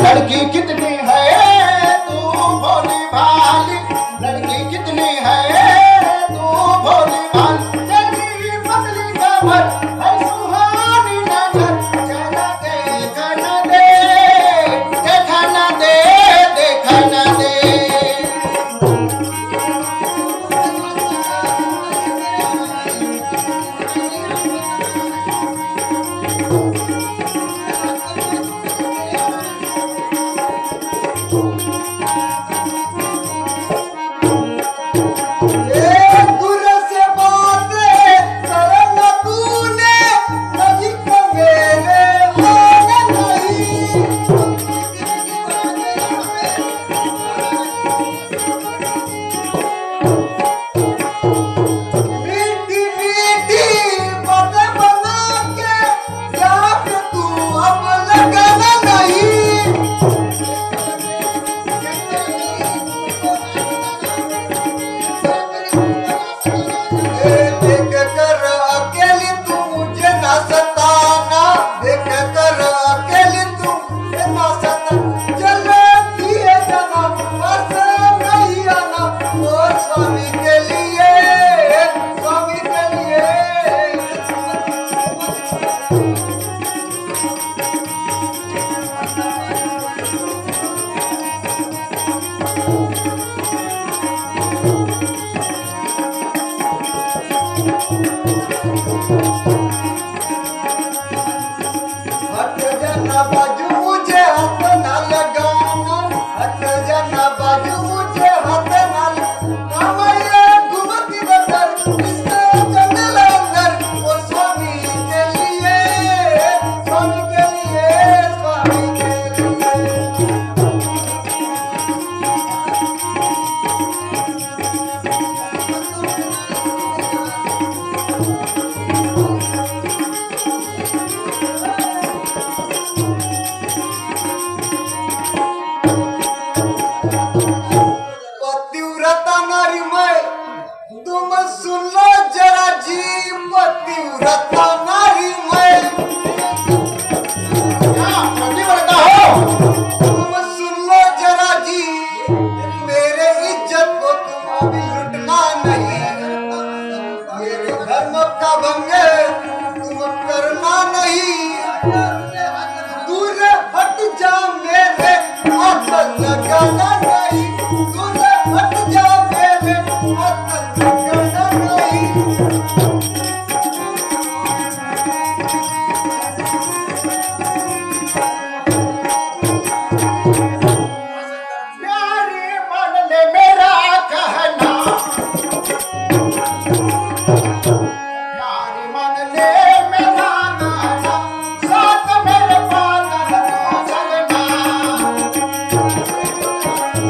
लड़की कितनी है तू भोली भाली, लड़की कितनी है तू भोली भाली, तेरी पतली कमर है सुहानी नजर, चला देखा न दे, देखा न दे, देखा न दे।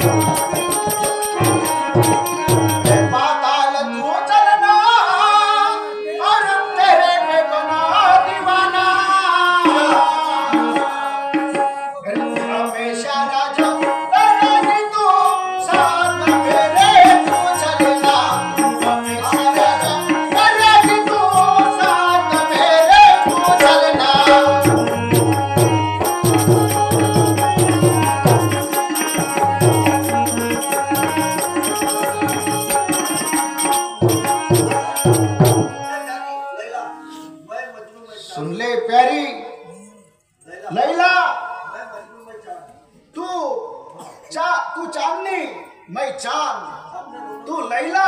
Thank you. सुन ले प्यारी लैला, तू चांदनी मैं चांद, तू लैला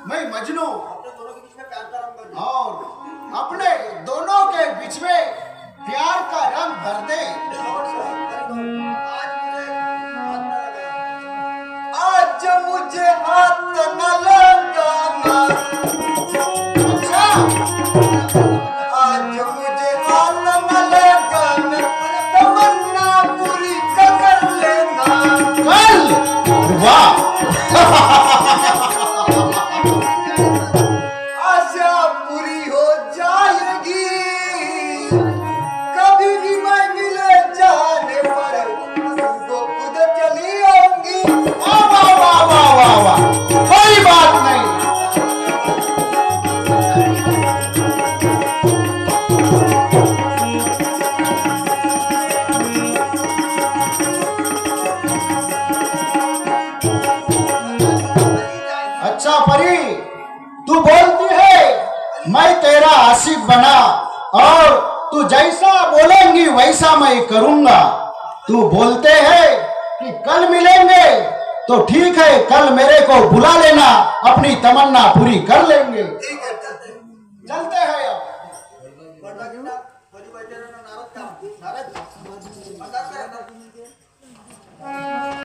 मैं मजनू, और अपने दोनों के बीच में प्यार का रंग भर दे। आज मुझे हाथ न लगाना, अच्छा आज मुझे हाथ न लगाना, तमन्ना पूरी कर लेना। कल वाह आशा पूरी हो जाएगी, कभी भी मैं मिले जाने पर तुमको खुद चली आऊंगी। वाह वाह वाह वाह वाह वाह, कोई बात नहीं। अच्छा परी, तू बोलती है मैं तेरा आशिक बना, और तू जैसा बोलेंगी वैसा मैं करूंगा। तू बोलते हैं कि कल मिलेंगे, तो ठीक है, कल मेरे को बुला लेना, अपनी तमन्ना पूरी कर लेंगे। ठीक है, चलते हैं अब। नाराज